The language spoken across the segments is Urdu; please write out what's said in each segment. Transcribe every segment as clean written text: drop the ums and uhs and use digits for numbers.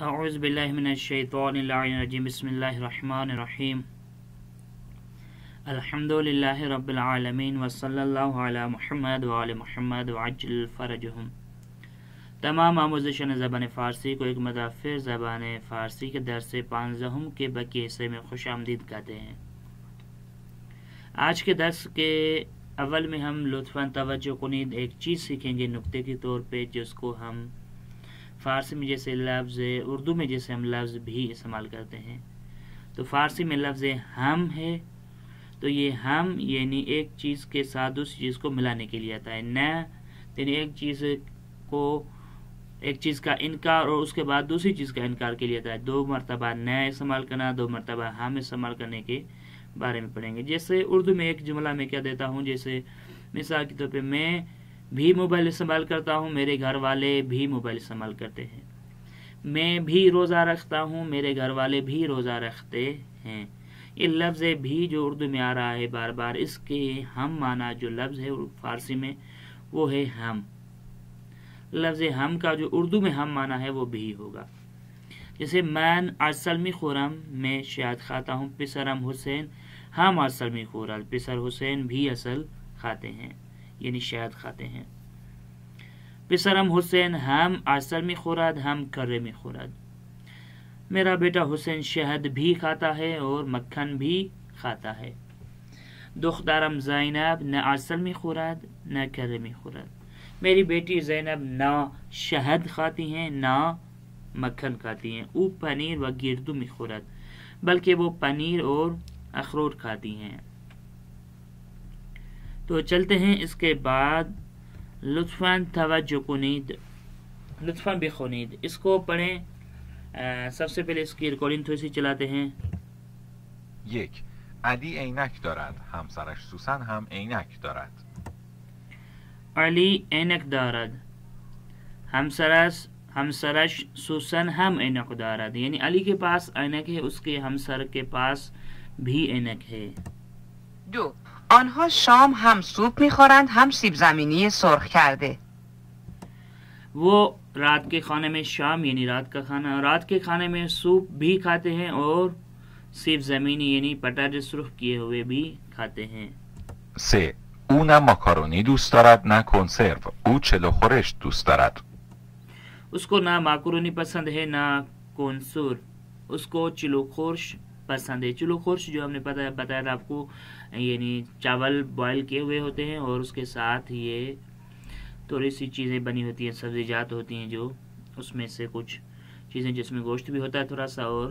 اعوذ باللہ من الشیطان الرجیم بسم اللہ الرحمن الرحیم الحمدللہ رب العالمین وصلی اللہ علی محمد وعلی محمد وعجل فرجہم۔ تمام آموزشان زبان فارسی کو ایک مدافع زبان فارسی کے درس 15 کے بقیہ حصے میں خوش آمدید کہتے ہیں۔ آج کے درس کے اول میں ہم لطفاً توجہ کنید ایک چیز سیکھیں گے نکتے کے طور پہ، جس کو ہم فارسی میں جیسے لفظ، اردو میں جیسے ہم لفظ بھی استعمال کرتے ہیں، تو فارسی میں لفظ ہم ہے، تو یہ ہم یعنی ایک چیز کے ساتھ دوسری چیز کو ملانے کے لیے آتا ہے۔ نہ یعنی ایک چیز کا انکار اور اس کے بعد دوسری چیز کا انکار کے لیے آتا ہے۔ 2 مرتبہ نہ استعمال کرنا، 2 مرتبہ ہم استعمال کرنے کے بارے میں پڑھیں گے۔ جیسے اردو میں ایک جملہ میں کیا دیتا ہوں، جیسے مثال کے طور پہ میں بھی موبائل استعمال کرتا ہوں، میرے گھر والے بھی موبائل استعمال کرتے ہیں۔ میں بھی روزہ رکھتا ہوں، میرے گھر والے بھی روزہ رکھتے ہیں۔ یہ لفظ بھی جو اردو میں آ رہا ہے بار بار، اس کے ہم معنی جو لفظ ہے فارسی میں وہ ہے ہم۔ لفظ ہم کا جو اردو میں ہم معنی ہے وہ بھی ہوگا۔ جیسے من ارسلمی خورم، میں شہد کھاتا ہوں، پسرم حسین ہم ارسلمی خورل، پسر حسین بھی اصل کھاتے ہیں یعنی شہد کھاتے ہیں۔ پسرم حسین ہم ارسلمی خورد، ہم کرمی خورد۔ میرا بیٹا حسین شہد بھی کھاتا ہے اور مکھن بھی کھاتا ہے۔ دخترم زینب نہ ارسلمی خورد نہ کرمی خورد۔ میری بیٹی زینب نہ شہد کھاتی ہیں نہ مکھن کھاتی ہیں۔ او پنیر و گردو می خورد، بلکہ وہ پنیر اور اخروٹ کھاتی ہیں۔ تو چلتے ہیں اس کے بعد لطفاً توجہ کنید، لطفاً بخونید، اس کو پڑھیں۔ سب سے پہلے اس کی ریکارڈنگ تھوڑی سی چلاتے ہیں۔ 1. علی عینک دارد، همسرش سوسن هم عینک دارد. علی عینک دارد، ہمسرش سوسن ہم عینک دارد، یعنی علی کے پاس عینک ہے، اس کے ہمسر کے پاس بھی عینک ہے۔ 2. آنها شام هم سوپ میخورند هم سیب زمینی سرخ کرده. وہ رات کے کھانے میں، شام یعنی رات کا کھانا، رات کے کھانے میں سوپ بھی کھاتے ہیں اور سیب زمینی یعنی پٹاٹے سرخ کیے ہوئے بھی کھاتے ہیں۔ 3. او نه ماکارونی دوست دارد نه کنسرو، او چلو خورش دوست دارد. اس کو نہ ماکرونی پسند ہے نہ کونسور، اس کو چلو خورش پسند ہے۔ چلو خورش جو ہم نے بتایا تھا آپ کو، یعنی چاول بوائل کیے ہوئے ہوتے ہیں اور اس کے ساتھ یہ تھوڑی سی چیزیں بنی ہوتی ہیں، سبزیجات ہوتی ہیں، جو اس میں سے کچھ چیزیں جس میں گوشت بھی ہوتا ہے تھوڑا سا، اور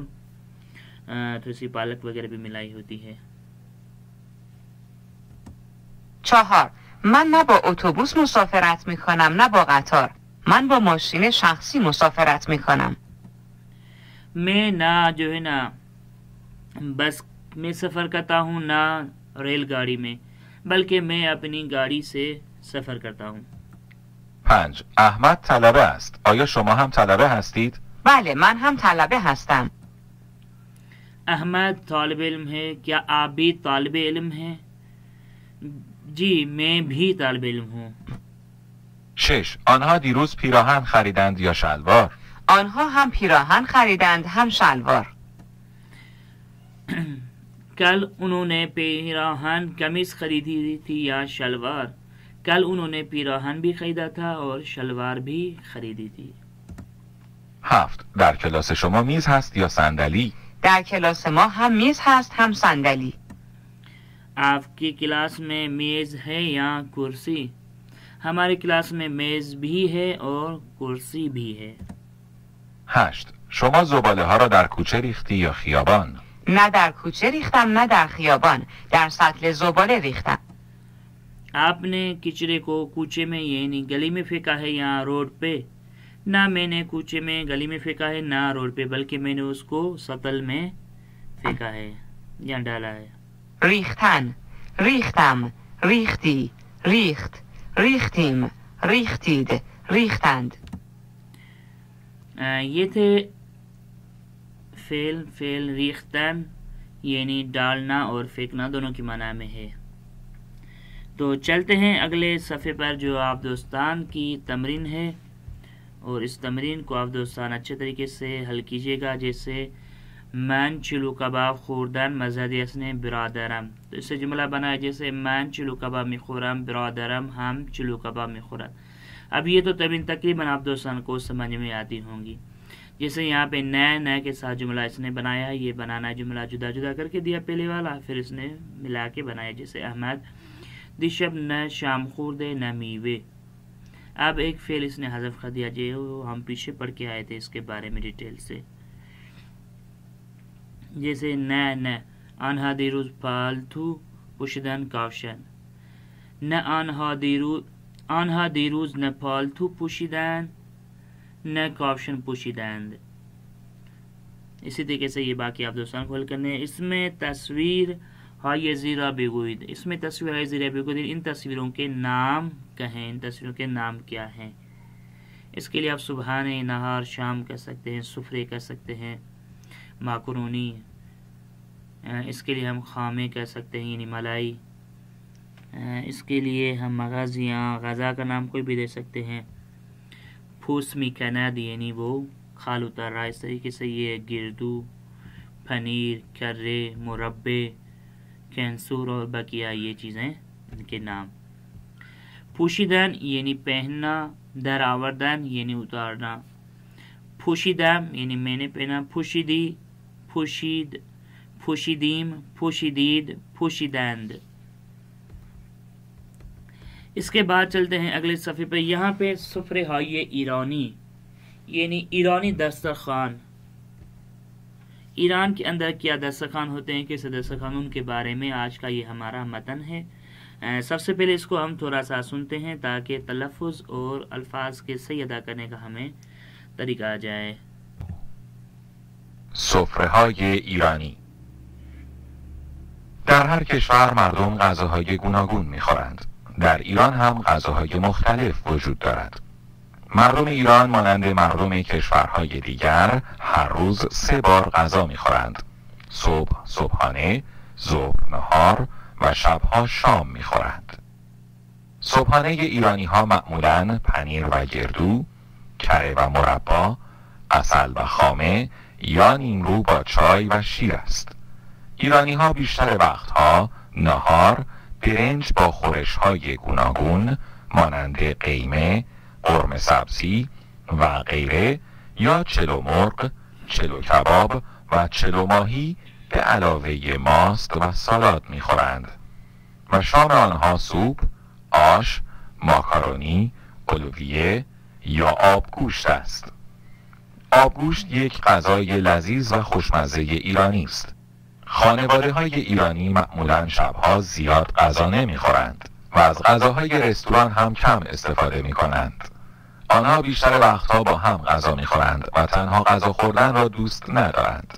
تھوڑی سی پالک وغیرہ بھی ملائی ہوتی ہے۔ 4. من نه با اتوبوس مسافرت میکنم نه با قطار. من با ماشین شخصی مسافرت میکنم. میں نہ جو ہے نا بس میں سفر کرتا ہوں نہ ریل گاڑی میں، بلکہ میں اپنی گاڑی سے سفر کرتا ہوں۔ 5. احمد طلبه است. آیا شما هم طلبه هستید؟ بله من هم طلبه هستم. احمد طالب علم ہے، کیا آپ بھی طالب علم ہیں؟ جی میں بھی طالب علم ہوں۔ 6. آنها دیروز پیراهن خریدند یا شلوار؟ آنها هم پیراهن خریدند هم شلوار. کل انہوں نے پیراہن قمیص خریدی تھی یا شلوار؟ کل انہوں نے پیراہن بھی خریدا تھا اور شلوار بھی خریدی تھی۔ 7. در کلاس شما میز هست یا صندلی؟ در کلاس ما هم میز هست هم صندلی. آپ کی کلاس میں میز ہے یا کرسی؟ ہماری کلاس میں میز بھی ہے اور کرسی بھی ہے۔ 8. شما زباله ها را در کوچه ریختی یا خیابان؟ نه در کوچه ریختم نه در خیابان. در سطل زباله ریختم. آپ نے کچرے کو کوچے میں یعنی گلی میں پھینکا ہے یا روڈ پہ؟ نہ میں نے کوچے میں گلی میں پھینکا ہے نہ روڈ پہ، بلکہ میں نے اس کو سطل میں پھینکا ہے یا ڈالا ہے۔ ریختن، ریختم، ریختی، ریخت، ریختیم، ریختید، ریختند. یہ تھے فعل ریختن یعنی ڈالنا اور پھینکنا دونوں کی معنی میں ہے۔ تو چلتے ہیں اگلے صفحے پر، جو آپ دوستان کی تمرین ہے، اور اس تمرین کو آپ دوستان اچھے طریقے سے حل کیجیے گا. جیسے من چلو کباب خوردن مزدی اسنے برادرم. تو اس سے جملہ بنایا جیسے من چلو کباب میخورم برادرم ہم چلو کباب میخورد. اب یہ تو تمرین تقریباً آپ دوستان کو سمجھ میں آتی ہوں گی. جیسے یہاں پہ نئے کے ساتھ جملہ اس نے بنایا ہے. یہ بنانا جملہ جدا جدا کر کے دیا پہلے والا, پھر اس نے ملا کے بنایا. جیسے احمد دیشب نہ شام خوردے نہ میوے. اب ایک فعل اس نے حذف کر دیا جو ہم پیچھے پڑھ کے آئے تھے اس کے بارے میں ڈیٹیل سے. جیسے نہ آنها دیروز پالتو پوشیدن کافشن. نه آنها دیروز نه پالتو پوشیدن نه کافشن پوشیدند. اسی طریقے سے یہ باقی آپ دوستان کو حل کرنے ہیں. اس میں تصویر های زیرا بگوید. اس میں تصویر های زیرا بگوید, ان تصویروں کے نام کہیں, ان تصویروں کے نام کیا ہیں. اس کے لیے آپ صبحان, نہار, شام کہہ سکتے ہیں, سفرے کہہ سکتے ہیں, ماکرونی. اس کے لیے ہم خامے کہہ سکتے ہیں یعنی ملائی. اس کے لیے ہم مغازیاں, غذا کا نام کوئی بھی دے سکتے ہیں. پھوسمی کناد یعنی وہ کھال اتر رہا. اس طریقے سے یہ گردو, پنیر, کرے, مربے, کینسور اور بقیہ یہ چیزیں ان کے نام. پوشیدن یعنی پہننا, در آوردن یعنی اتارنا. پوشیدم یعنی میں نے پہنا. پوشیدی, پوشید, پوشیدیم, پوشیدید, پوشیدند. اس کے بعد چلتے ہیں اگلے صفحے پہ. یہاں پہ سفرے های ایرانی یعنی ایرانی دسترخوان. ایران کے اندر کیا دسترخوان ہوتے ہیں, کیسے دسترخوان, ان کے بارے میں آج کا یہ ہمارا متن ہے. سب سے پہلے اس کو ہم تھوڑا سا سنتے ہیں تاکہ تلفظ اور الفاظ کے صحیح ادا کرنے کا ہمیں طریقہ آ جائے. سفره‌های ایرانی. در هر کشور مردم غذاهای گوناگون می‌خورند. در ایران هم غذاهای مختلف وجود دارد. مردم ایران مانند مردم کشورهای دیگر هر روز 3 بار غذا می‌خورند. صبح صبحانه، ظهر نهار و شبها شام می‌خورند. صبحانه ایرانی‌ها معمولاً پنیر و گردو، کره و مربا، عسل و خامه یا نیمرو با چای و شیر است. ایرانی‌ها بیشتر وقتها نهار برنج با خورش‌های گوناگون مانند قیمه، قرمه سبزی و غیره یا چلو مرغ، چلو کباب و چلو ماهی به علاوه ماست و سالاد می‌خورند و شام آنها سوپ، آش، ماکارونی، اولویه یا آبگوشت است. آبگوشت یک غذای لذیذ و خوشمزه ایرانی است. خانواده‌های ایرانی معمولاً شبها زیاد غذا نمی‌خورند و از غذاهای رستوران هم کم استفاده می‌کنند. آنها بیشتر وقتها با هم غذا می‌خورند و تنها غذا خوردن را دوست ندارند.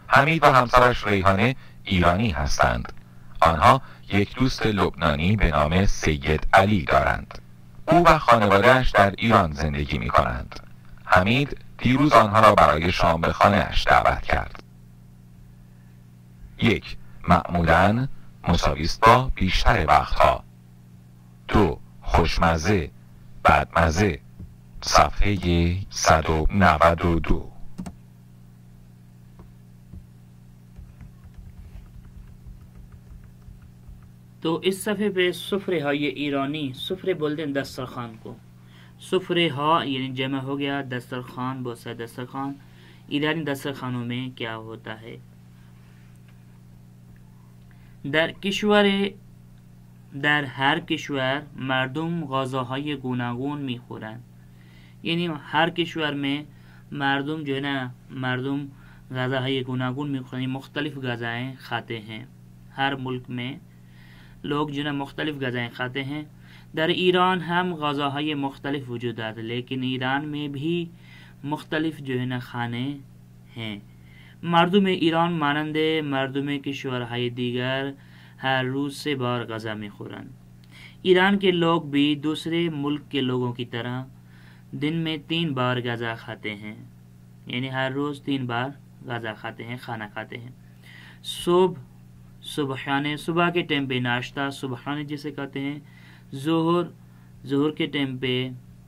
حمید و همسرش ریحانه ایرانی هستند. آنها یک دوست لبنانی به نام سید علی دارند. او و خانواده‌اش در ایران زندگی می‌کنند. حمید دیروز آنها را برای شام به خانه‌اش دعوت کرد. 1. معمولاً مساویست با بیشتر وقتها. 2. خوشمزه بدمزه. صفحه 192. تو اس صفحے پہ سفرے های ایرانی, سفرے بولتے ہیں دسترخوان کو. سفرے ها یعنی جمع ہو گیا, دسترخوان بہت سارے دسترخوان. ایرانی دسترخوانوں میں کیا ہوتا ہے؟ در هر کشور مردم غذاهای گوناگون میخورند. یعنی ہر کشور میں مردم جو ہے نا, مردم غذاهای گوناگون میخورند, مختلف غذائیں کھاتے ہیں. ہر ملک میں لوگ جو ہے نا مختلف غذائیں کھاتے ہیں. در ایران ہم غذاهای مختلف وجود دارد, لیکن ایران میں بھی مختلف جو ہے نا کھانے ہیں. مردم ایران مانند مردم کشورهای دیگر ہر روز 3 بار غذا میخورند. ایران کے لوگ بھی دوسرے ملک کے لوگوں کی طرح دن میں 3 بار غذا کھاتے ہیں. یعنی ہر روز 3 بار غذا کھاتے ہیں, کھانا کھاتے ہیں. صبحانے, صبح کے ٹائم پہ ناشتہ, صبحانے جسے کہتے ہیں. ظہر کے ٹائم پہ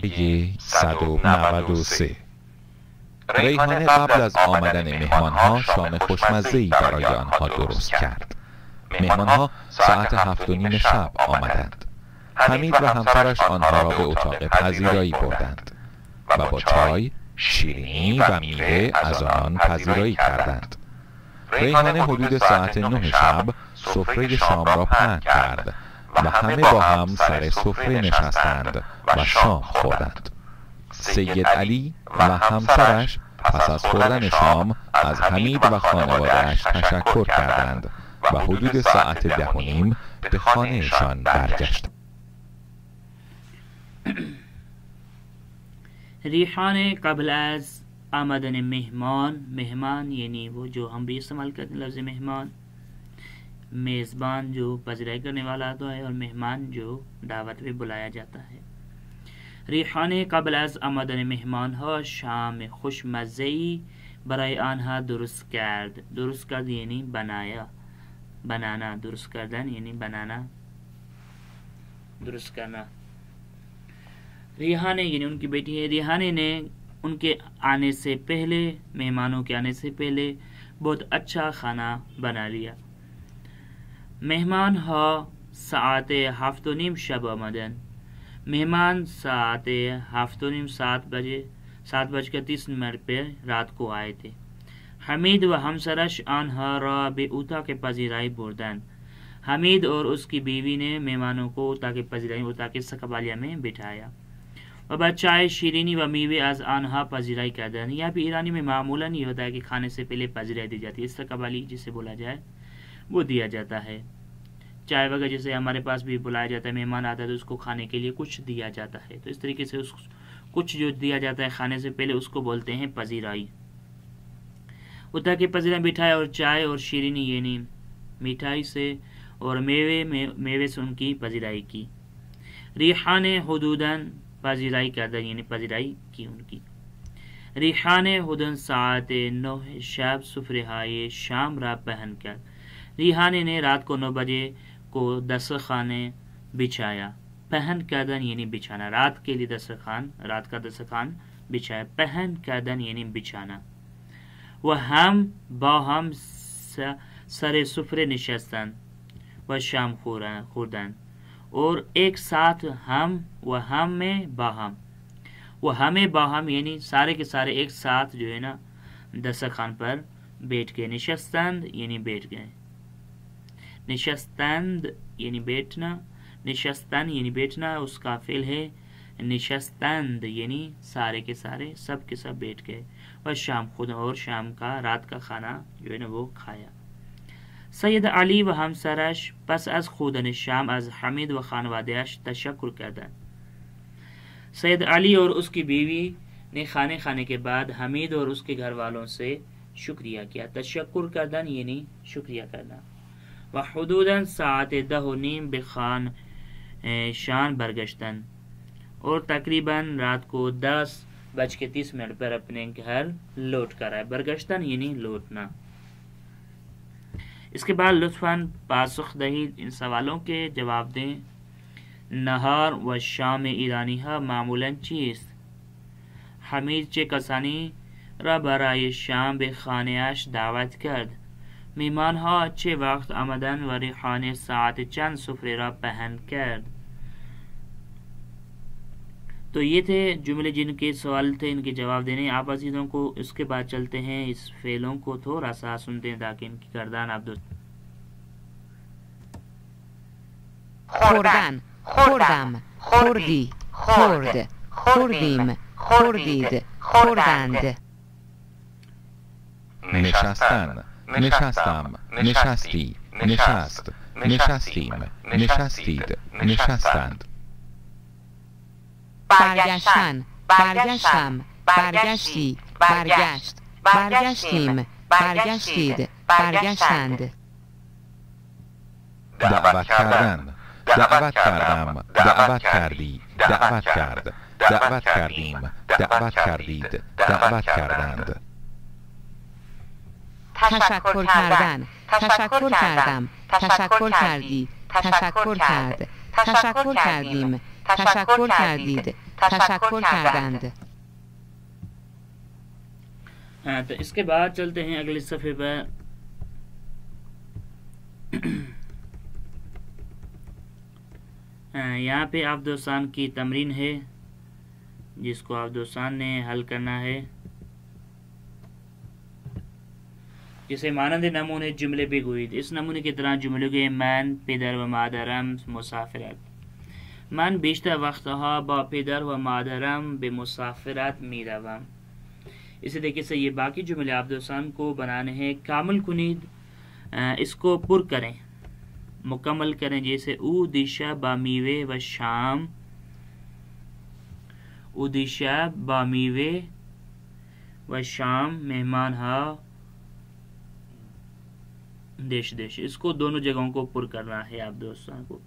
پیج 193. ریحانه قبل از آمدن مهمانها شام خوشمزه‌ای برای آنها درست کرد. مهمانها ساعت 7:30 شب آمدند. حمید و همسرش آنها را به اتاق پذیرایی بردند و با چای، شیرینی و میوه از آنان پذیرایی کردند. ریحانه حدود ساعت 9 شب سفره شام را پهن کرد و همه با هم سر سفره نشستند و شام خوردند. سید علی و همسرش پس از خوردن شام از حمید و خانواده‌اش تشکر کردند و حدود ساعت 10:30 به خانهشان برگشتند. ریحانه قبل از آمدن مهمان یعنی وہ جو ہم بھی استعمال کرتے ہیں لفظ مہمان، میزبان جو پذیرائی کرنے والا آتا ہے، اور مہمان جو دعوت پہ بلایا جاتا ہے۔ ریحانه قبل از آمدن مهمان ها شام خوشمزه‌ای برای آنها درست کرد. درست کرد یعنی بنانا، درست کردن یعنی بنانا، درست کرنا۔ ریحانه یعنی ان کی بیٹی ہے، ریحانه نے ان کے آنے سے پہلے، مہمانوں کے آنے سے پہلے بہت اچھا کھانا بنا لیا۔ مہمان ها ساعت 7:30 شب آمدن، مہمان ساعت 7:30 7:30 پہ رات کو آئے تھے۔ حمید و همسرش آنها را به اتاق پذیرائی بردند، حمید اور اس کی بیوی نے مہمانوں کو اتاق پذیرائی، اتاق سقبالیہ میں بٹھایا۔ و بعد چائے، شیرینی و میوے از آنها پذیرائی کردند۔ یہاں پہ ایرانی میں معمولاً یہ ہوتا ہے کہ کھانے سے پہلے پذیرائی دی جاتی ہے، استقبالی جسے بولا جائے وہ دیا جاتا ہے۔ چائے وغیرہ جیسے ہمارے پاس بھی بلایا جاتا ہے، مہمان آتا ہے تو اس کو کھانے کے لیے کچھ دیا جاتا ہے، تو اس طریقے سے اس کچھ جو دیا جاتا ہے کھانے سے پہلے اس کو بولتے ہیں پذیرائی۔ اتاق کے پذیرائی بٹھایا، اور چائے اور شیرینی یعنی مٹھائی سے اور میوے سے ان کی پذیرائی کی۔ ریحانه حدوداً پذیرائی کردن یعنی پذیرائی کی ان کی۔ ریحانه حدوداً ساعت 9 شب سفره های شام را پهن کرد۔ ریحانه نے رات کو 9 بجے کو دسترخوان بچھایا۔ پہن کردن یعنی بچھانا، رات کے لیے دسترخوان، رات کا دسترخوان بچھایا، پہن کردن یعنی بچھانا. و ہم با ہم سر سفره نشستن و شام خوردن، اور ایک ساتھ ہم و ہم میں باہم، وہ ہمیں باہم یعنی سارے کے سارے ایک ساتھ جو ہے نا دسترخوان پر بیٹھ گئے. نشستند یعنی بیٹھ گئے، نشستند یعنی بیٹھنا، نشستن یعنی بیٹھنا اس کا فعل ہے. نشستند یعنی سارے کے سارے سب کے سب بیٹھ گئے. اور شام خود، اور شام کا رات کا کھانا جو ہے نا وہ کھایا. سید علی و همسرش پس از خوردن شام از حمید و خانواده‌اش تشکر کردند. سید علی اور اس کی بیوی نے کھانے کھانے کے بعد حمید اور اس کے گھر والوں سے شکریہ کیا. تشکر کردن یعنی شکریہ کرنا. و حدوداً ساعت 10:30 به خان شان برگشتن، اور تقریباً رات کو 10:30 پر اپنے گھر لوٹ کر آئے. برگشتن یعنی لوٹنا. اس کے بعد لطفاً پاسخ دہید، ان سوالوں کے جواب دیں. نهار و شام ایرانی ها معمولاً چیست؟ حمید چه کسانی را برای شام به خانه‌اش دعوت کرد؟ میمان ها چه وقت آمدن و ریحانه ساعت چند سفره را پهن کرد؟ تو یہ تھے جملے جن کے سوال تھے، ان کے جواب دینے آپ عزیزوں کو. اس کے بعد چلتے ہیں اس فعلوں کو تھوڑا سا سنتے ہیں تاکہ ان کی گردان آپ دوست. خوردن، خوردم، خوردی، خورد، خوردیم، خوردید، خوردند. نشستن، نشستم، نشستی، نشست، نشستیم، نشستید، نشستند. برگشتن، برگشتم، برگشتی، برگشت، برگشتیم، برگشتید، برگشتند. دعوت کردن، دعوت کردم، دعوت کردی، دعوت کرد، دعوت کردیم، دعوت کردید، دعوت کردند. تشکر کردن، تشکر کردم، تشکر کردی، تشکر کرد، تشکر کردیم، تشکر کردید، تشکر کردند. تو اس کے بعد چلتے ہیں اگلے صفحے پر. یہاں پہ آپ دوستان کی تمرین ہے جس کو آپ دوستان نے حل کرنا ہے. جسے مانند نمونه جمله بگویید. اس نمونه کی طرح جمله گویید. من پدر و مادرم مسافرت. من بیشتر وقتها با پدر و مادرم به مسافرت میروم. اسی طریقے سے یہ باقی جملے آپ دوستان کو بنانے ہیں. کامل کنید، اس کو پر کریں، مکمل کریں. جیسے او دیشا با میوه و شام، او دیشا با میوه و شام مہمان ها دیش دیش. اس کو دونوں جگہوں کو پر کرنا ہے آپ دوستان کو.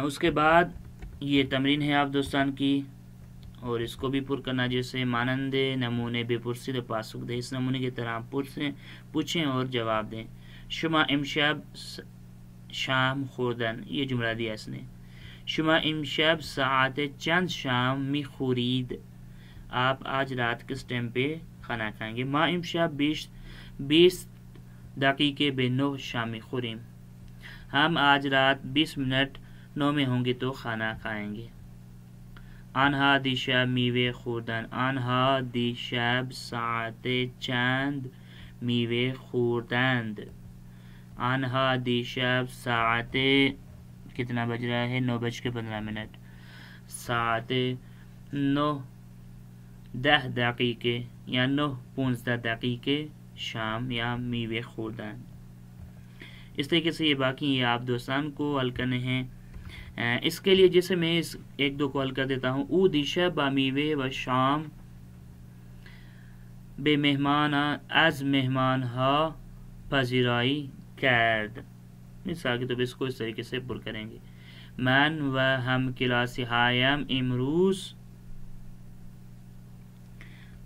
اس کے بعد یہ تمرین ہے آپ دوستان کی، اور اس کو بھی پر کرنا. جیسے مانند نمونے بے پرسید پاسخ دے. اس نمونے کی طرح پوچھیں اور جواب دیں. شما امشب شام خوردن، یہ جملہ دیا اس نے. شما امشب ساعت چند شام می خورید، آپ آج رات کس ٹائم پہ کھانا کھائیں گے. ما امشب 20 دقیقے به 9 شام می خوریم، ہم آج رات 20 منٹ 9 میں ہوں گے تو کھانا کھائیں گے. آنها دیشب میوه خوردن، آنها دیشب ساعت چند میوه خوردند. آنها دیشب ساعت کتنا بج رہا ہے 9:15. ساعت 9:10 دقیقے یا 9:15 دقیقے شام یا میوه خوردند. اس طریقے سے یہ باقی یہ آپ دوستان کو حل کرنے ہیں. اس کے لیے جیسے میں ایک دو کو حل کر دیتا ہوں. او دیشب با میوه و شام به مهمان از مهمان ها پذیرایی کرد. مثال کے طور پہ اس کو اس طریقے سے پر کریں گے. من و همکلاسی هایم امروز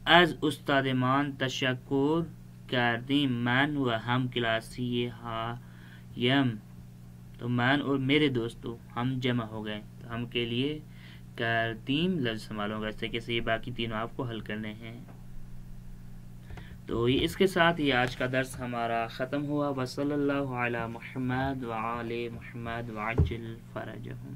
از استادمان تشکر کردیم. من و همکلاسی هایم، تو من اور میرے دوستوں ہم جمع ہو گئے، تو ہم کے لیے کردیم لفظ استعمال ہوگا. اس طریقے سے یہ باقی تینوں آپ کو حل کرنے ہیں. تو اس کے ساتھ یہ آج کا درس ہمارا ختم ہوا. وصلی اللہ علی محمد وعلی محمد وعجل فرجہم.